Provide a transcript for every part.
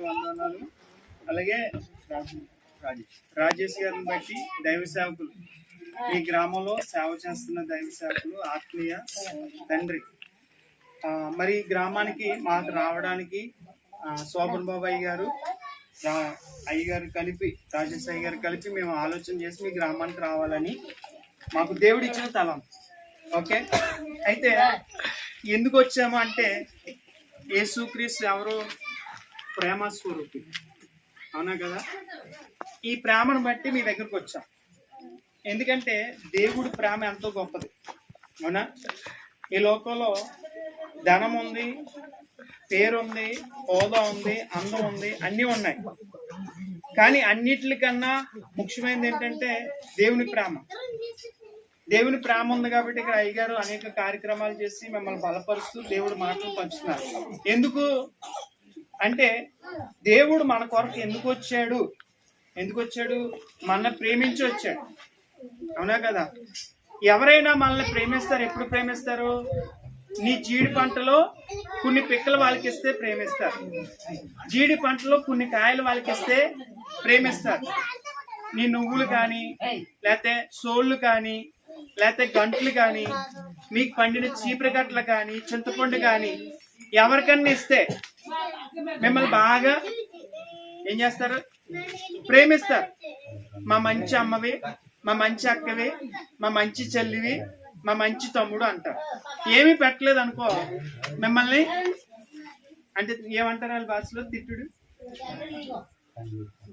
వందనాలు. అలాగే రాజేష్ గారిని బట్టి దైవ సేవకులు, ఈ గ్రామంలో సేవ చేస్తున్న దైవ సేవకులు, ఆత్మీయ తండ్రి, మరి గ్రామానికి మాకు రావడానికి శోభన్ బాబాయ్ గారు, అయ్యగారు కలిపి, రాజేష్ అయ్య గారు కలిపి మేము ఆలోచన చేసి మీ గ్రామానికి రావాలని మాకు దేవుడు ఇచ్చిన తలం. ఓకే, అయితే ఎందుకు వచ్చాము అంటే, యేసుక్రీస్తు ఎవరు? ప్రేమ స్వరూపి, అవునా కదా? ఈ ప్రేమను బట్టి మీ దగ్గరకు వచ్చాం. ఎందుకంటే దేవుడి ప్రేమ ఎంతో గొప్పది, అవునా? ఈ లోకంలో ధనం ఉంది, పేరుంది, హోదా ఉంది, అందం ఉంది, అన్నీ ఉన్నాయి. కానీ అన్నిటికన్నా ముఖ్యమైనది ఏంటంటే దేవుని ప్రేమ. దేవుని ప్రేమ ఉంది కాబట్టి ఇక్కడ అయ్యగారు అనేక కార్యక్రమాలు చేసి మిమ్మల్ని బలపరుస్తూ దేవుడు మాటలు పంచుతున్నారు. ఎందుకు అంటే, దేవుడు మన కొరకు ఎందుకు వచ్చాడు? మనల్ని ప్రేమించి వచ్చాడు, అవునా కదా? ఎవరైనా మనల్ని ప్రేమిస్తారు. ఎప్పుడు ప్రేమిస్తారు? నీ జీడి పంటలో కొన్ని పిక్కలు వాళ్ళకిస్తే ప్రేమిస్తారు, జీడి పంటలో కొన్ని కాయలు వాళ్ళకిస్తే ప్రేమిస్తారు. నీ నువ్వులు కానీ, లేకపోతే సోళ్ళు కానీ, లేకపోతే గంటలు కానీ, మీకు పండిన చీపురగట్లు కానీ, చింతపండు కానీ ఎవరికన్నా ఇస్తే మిమ్మల్ని బాగా ఏం చేస్తారు? ప్రేమిస్తారు. మా మంచి అమ్మవి, మా మంచి అక్కవి, మా మంచి చెల్లివి, మా మంచి తమ్ముడు అంటారు. ఏమీ పెట్టలేదు అనుకో మిమ్మల్ని, అంటే ఏమంటారు వాళ్ళ భాషలో? తిట్టుడు,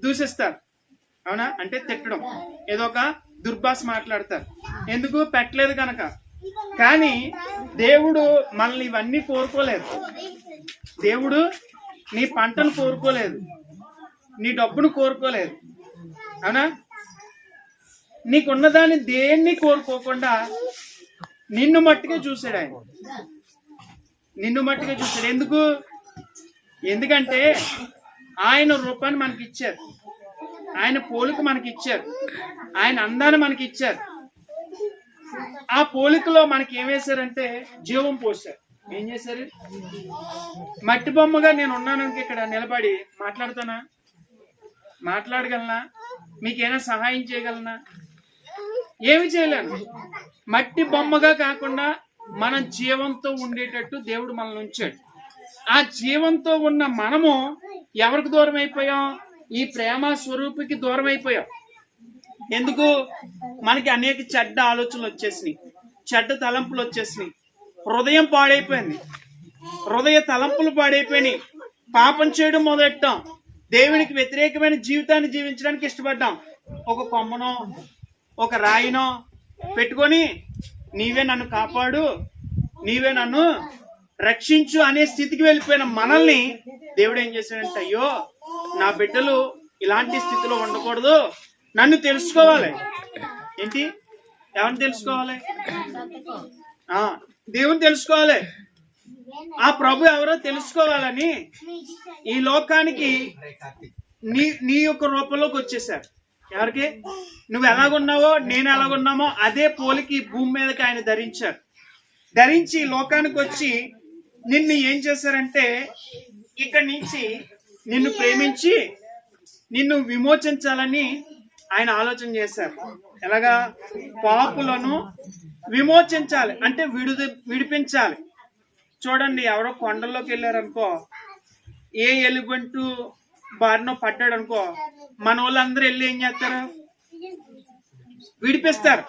దూషిస్తారు, అవునా? అంటే తిట్టడం, ఏదో ఒక దుర్భాష మాట్లాడతారు. ఎందుకు? పెట్టలేదు కనుక. కానీ దేవుడు మనల్ని ఇవన్నీ కోరుకోలేదు. దేవుడు నీ పంటను కోరుకోలేదు, నీ డబ్బును కోరుకోలేదు, అవునా? నీకున్నదాన్ని దేన్ని కోరుకోకుండా నిన్ను మట్టుగా చూశాడు ఆయన. నిన్ను మట్టుగా చూశాడు. ఎందుకంటే ఆయన రూపాన్ని మనకి ఇచ్చారు, ఆయన పోలిక మనకి ఇచ్చారు, ఆయన అందాన్ని మనకి ఇచ్చారు. ఆ పోలికలో మనకి ఏం వేశారంటే జీవం పోశారు. ఏం చేశారు? మట్టి బొమ్మగా నేను ఉన్నాను ఇక్కడ నిలబడి మాట్లాడగలనా? మీకేమైనా సహాయం చేయగలనా? ఏమి చేయలేను. మట్టి బొమ్మగా కాకుండా మనం జీవంతో ఉండేటట్టు దేవుడు మనల్ని ఉంచాడు. ఆ జీవంతో ఉన్న మనము ఎవరికి దూరం అయిపోయాం? ఈ ప్రేమ స్వరూపికి దూరం అయిపోయాం. ఎందుకు? మనకి అనేక చెడ్డ ఆలోచనలు వచ్చేసినాయి, చెడ్డ తలంపులు వచ్చేసినాయి, హృదయం పాడైపోయింది, హృదయ తలంపులు పాడైపోయినాయి. పాపం చేయడం మొదలెట్టాం, దేవునికి వ్యతిరేకమైన జీవితాన్ని జీవించడానికి ఇష్టపడ్డాం. ఒక కొమ్మనో ఒక రాయినో పెట్టుకొని నీవే నన్ను కాపాడు, నీవే నన్ను రక్షించు అనే స్థితికి వెళ్ళిపోయిన మనల్ని దేవుడు ఏం చేశాడంటే, అయ్యో నా బిడ్డలు ఇలాంటి స్థితిలో ఉండకూడదు, నన్ను తెలుసుకోవాలి. ఏంటి? ఎవరిని తెలుసుకోవాలి? దేవుని తెలుసుకోవాలి. ఆ ప్రభు ఎవరో తెలుసుకోవాలని ఈ లోకానికి నీ యొక్క రూపంలోకి వచ్చేసారు. ఎవరికి? నువ్వు ఎలాగున్నావో నేను ఎలాగున్నామో అదే పోలికి భూమి మీదకి ఆయన ధరించి లోకానికి వచ్చి నిన్ను ఏం చేశారంటే, ఇక్కడి నుంచి నిన్ను ప్రేమించి నిన్ను విమోచించాలని ఆయన ఆలోచన చేశారు. ఎలాగా? పాపులను విమోచించాలి అంటే విడిపించాలి. చూడండి, ఎవరో కొండల్లోకి వెళ్ళారనుకో, ఏ ఎలుగుబంటు బారినో పడ్డాడు అనుకో, మన వాళ్ళందరూ వెళ్ళి ఏం చేస్తారు? విడిపిస్తారు,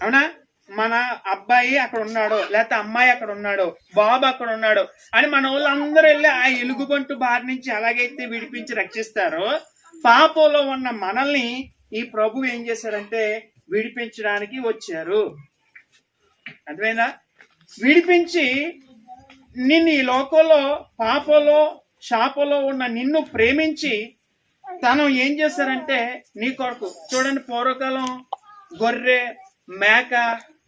అవునా? మన అబ్బాయి అక్కడ ఉన్నాడు, లేకపోతే అమ్మాయి అక్కడ ఉన్నాడు, బాబు అక్కడ ఉన్నాడు అని మన వాళ్ళందరూ వెళ్ళి ఆ ఎలుగుబంటు బారి నుంచి ఎలాగైతే విడిపించి రక్షిస్తారో, పాపంలో ఉన్న మనల్ని ఈ ప్రభు ఏం చేశారంటే విడిపించడానికి వచ్చారు. అర్థమైందా? విడిపించి నిన్ను ఈ లోకంలో పాపంలో శాపంలో ఉన్న నిన్ను ప్రేమించి తను ఏం చేశారంటే నీ కొరకు. చూడండి, పూర్వకాలం గొర్రె, మేక,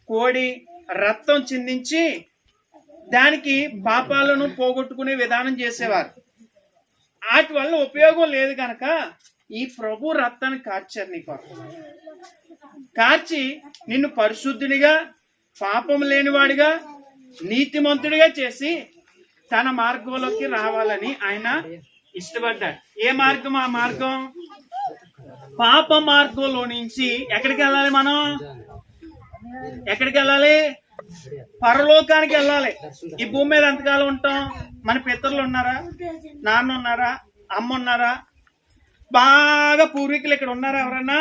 కోడి రక్తం చిందించి దానికి పాపాలను పోగొట్టుకునే విధానం చేసేవారు. వాటి వల్ల ఉపయోగం లేదు కనుక ఈ ప్రభు రక్తాన్ని కార్చారు నీ కొరకు. కార్చి నిన్ను పరిశుద్ధునిగా, పాపం లేనివాడిగా, నీతిమంతుడిగా చేసి తన మార్గంలోకి రావాలని ఆయన ఇష్టపడ్డాడు. ఏ మార్గం? ఆ మార్గం పాప మార్గంలో నుంచి ఎక్కడికి వెళ్ళాలి? మనం ఎక్కడికి వెళ్ళాలి? పరలోకానికి వెళ్ళాలి. ఈ భూమి మీద ఎంతకాలం ఉంటాం? మన పితరులు ఉన్నారా? నాన్న ఉన్నారా? అమ్మ ఉన్నారా? బాగా పూర్వీకులు ఇక్కడ ఉన్నారా? ఎవరన్నా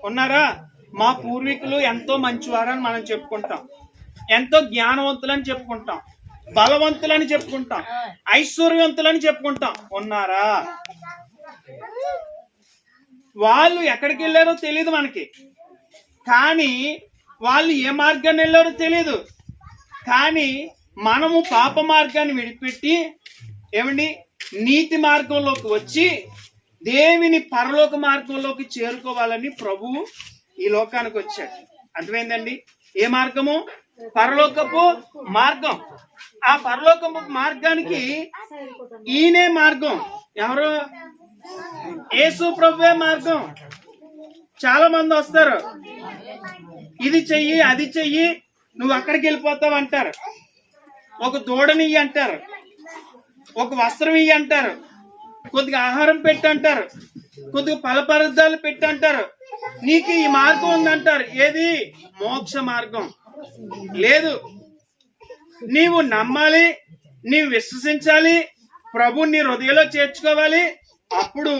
ఉన్నారా? మా పూర్వీకులు ఎంతో మంచివారని మనం చెప్పుకుంటాం, ఎంతో జ్ఞానవంతులని చెప్పుకుంటాం, బలవంతులని చెప్పుకుంటాం, ఐశ్వర్యవంతులని చెప్పుకుంటాం. ఉన్నారా? వాళ్ళు ఎక్కడికి వెళ్ళారో తెలియదు మనకి, కానీ వాళ్ళు ఏ మార్గాన్ని వెళ్ళారో తెలియదు. కానీ మనము పాప మార్గాన్ని విడిపెట్టి ఏమండి నీతి మార్గంలోకి వచ్చి దేవుని పరలోక మార్గంలోకి చేరుకోవాలని ప్రభువు ఈ లోకానికి వచ్చాడు. అర్థమైందండి? ఏ మార్గము? పరలోకపు మార్గం. ఆ పరలోకపు మార్గానికి ఈయనే మార్గం. ఎవరు? యేసు ప్రభువే మార్గం. చాలా మంది వస్తారు, ఇది చెయ్యి అది చెయ్యి నువ్వు అక్కడికి వెళ్ళిపోతావు అంటారు, ఒక దూడని ఇయ్యి అంటారు, ఒక వస్త్రం ఇయ్యి అంటారు, కొద్దిగా ఆహారం పెట్టి అంటారు, కొద్దిగా ఫల పదార్థాలు పెట్టి అంటారు, నీకు ఈ మార్గం ఉందంటారు. ఏది? మోక్ష మార్గం లేదు. నీవు నమ్మాలి, నీవు విశ్వసించాలి, ప్రభు నీ హృదయంలో చేర్చుకోవాలి. అప్పుడు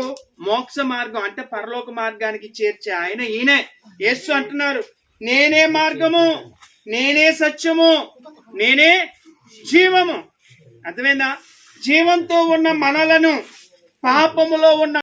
మోక్ష మార్గం అంటే పరలోక మార్గానికి చేర్చే ఆయన ఈయనే. యేసు అంటున్నారు, నేనే మార్గము, నేనే సత్యము, నేనే జీవము. అర్థమైందా? జీవంతో ఉన్న మనలను పాపములో ఉన్న